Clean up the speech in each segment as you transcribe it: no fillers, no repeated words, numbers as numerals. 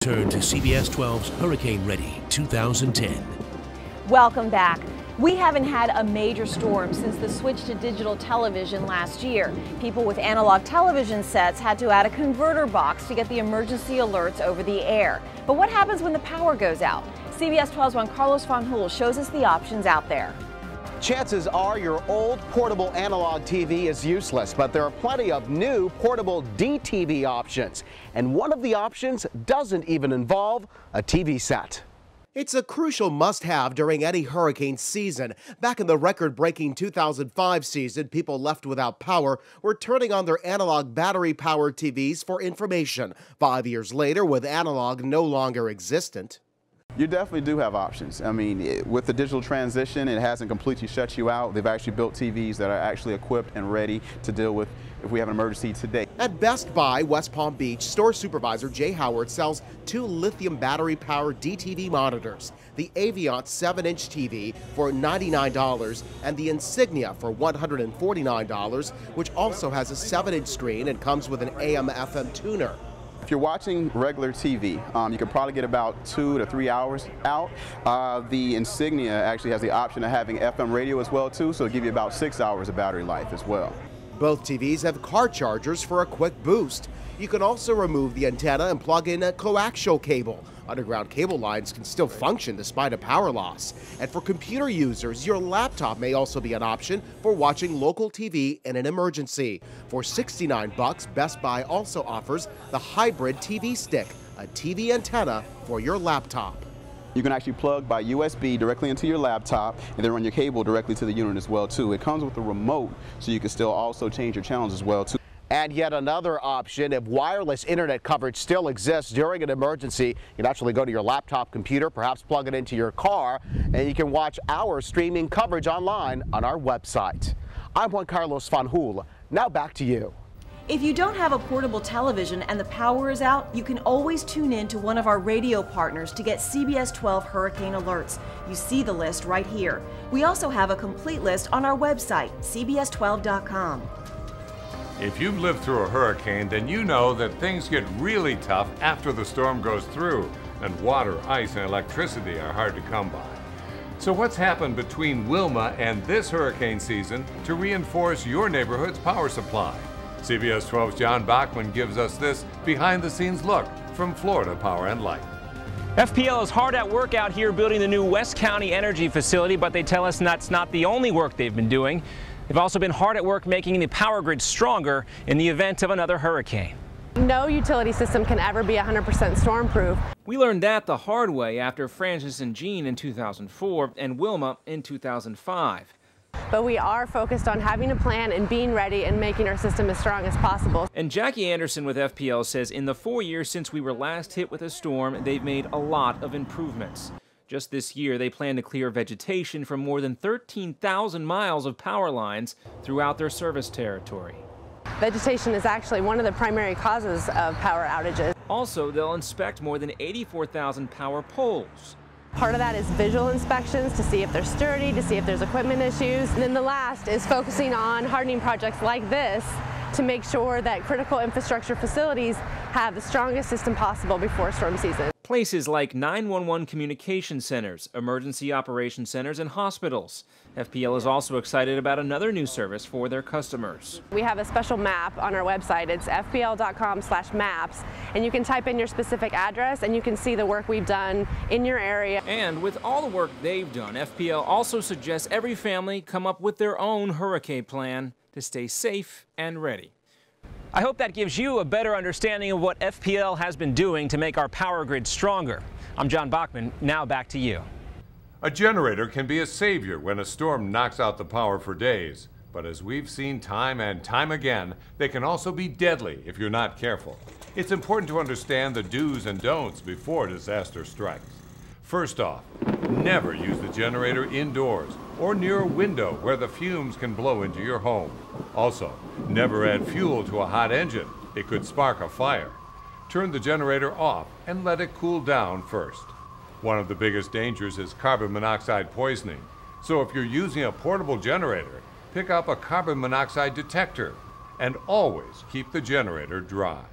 return to CBS 12's Hurricane Ready 2010. Welcome back. We haven't had a major storm since the switch to digital television last year. People with analog television sets had to add a converter box to get the emergency alerts over the air. But what happens when the power goes out? CBS 12's Juan Carlos Van Hool shows us the options out there. Chances are your old portable analog TV is useless, but there are plenty of new portable DTV options. And one of the options doesn't even involve a TV set. It's a crucial must-have during any hurricane season. Back in the record-breaking 2005 season, people left without power were turning on their analog battery-powered TVs for information. 5 years later, with analog no longer existent. You definitely do have options. I mean, with the digital transition, it hasn't completely shut you out. They've actually built TVs that are actually equipped and ready to deal with if we have an emergency today. At Best Buy, West Palm Beach, store supervisor Jay Howard sells 2 lithium battery-powered DTV monitors, the Aviant 7-inch TV for $99 and the Insignia for $149, which also has a 7-inch screen and comes with an AM/FM tuner. If you're watching regular TV, you can probably get about 2 to 3 hours out. The Insignia actually has the option of having FM radio as well too, so it'll give you about 6 hours of battery life as well. Both TVs have car chargers for a quick boost. You can also remove the antenna and plug in a coaxial cable. Underground cable lines can still function despite a power loss. And for computer users, your laptop may also be an option for watching local TV in an emergency. For $69, Best Buy also offers the hybrid TV stick, a TV antenna for your laptop. You can actually plug by USB directly into your laptop and then run your cable directly to the unit as well too. It comes with a remote, so you can still also change your channels as well too. And yet another option, if wireless internet coverage still exists during an emergency, you can actually go to your laptop computer, perhaps plug it into your car, and you can watch our streaming coverage online on our website. I'm Juan Carlos Van Hool. Now back to you. If you don't have a portable television and the power is out, you can always tune in to one of our radio partners to get CBS 12 hurricane alerts. You see the list right here. We also have a complete list on our website, CBS12.com. If you've lived through a hurricane, then you know that things get really tough after the storm goes through, and water, ice, and electricity are hard to come by. So what's happened between Wilma and this hurricane season to reinforce your neighborhood's power supply? CBS 12's John Bachman gives us this behind-the-scenes look from Florida Power and Light. FPL is hard at work out here building the new West County Energy Facility, but they tell us that's not the only work they've been doing. They've also been hard at work making the power grid stronger in the event of another hurricane. No utility system can ever be 100% stormproof. We learned that the hard way after Francis and Jean in 2004 and Wilma in 2005. But we are focused on having a plan and being ready and making our system as strong as possible. And Jackie Anderson with FPL says in the 4 years since we were last hit with a storm, they've made a lot of improvements. Just this year, they plan to clear vegetation from more than 13,000 miles of power lines throughout their service territory. Vegetation is actually one of the primary causes of power outages. Also, they'll inspect more than 84,000 power poles. Part of that is visual inspections to see if they're sturdy, to see if there's equipment issues. And then the last is focusing on hardening projects like this to make sure that critical infrastructure facilities have the strongest system possible before storm season. Places like 911 communication centers, emergency operation centers, and hospitals. FPL is also excited about another new service for their customers. We have a special map on our website. It's fpl.com/maps, and you can type in your specific address and you can see the work we've done in your area. And with all the work they've done, FPL also suggests every family come up with their own hurricane plan to stay safe and ready. I hope that gives you a better understanding of what FPL has been doing to make our power grid stronger. I'm John Bachman. Now back to you. A generator can be a savior when a storm knocks out the power for days. But as we've seen time and time again, they can also be deadly if you're not careful. It's important to understand the do's and don'ts before disaster strikes. First off, never use the generator indoors or near a window where the fumes can blow into your home. Also, never add fuel to a hot engine. It could spark a fire. Turn the generator off and let it cool down first. One of the biggest dangers is carbon monoxide poisoning. So if you're using a portable generator, pick up a carbon monoxide detector and always keep the generator dry.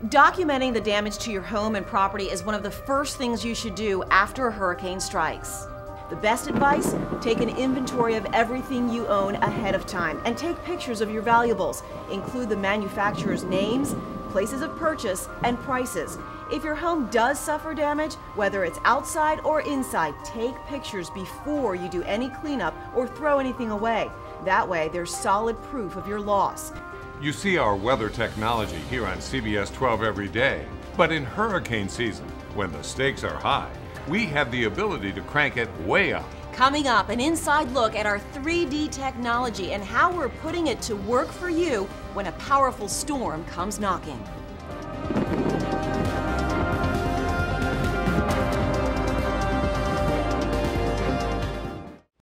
Documenting the damage to your home and property is one of the first things you should do after a hurricane strikes. The best advice? Take an inventory of everything you own ahead of time and take pictures of your valuables. Include the manufacturer's names, places of purchase, and prices. If your home does suffer damage, whether it's outside or inside, take pictures before you do any cleanup or throw anything away. That way, there's solid proof of your loss. You see our weather technology here on CBS12 every day, but in hurricane season, when the stakes are high, we have the ability to crank it way up. Coming up, an inside look at our 3D technology and how we're putting it to work for you when a powerful storm comes knocking.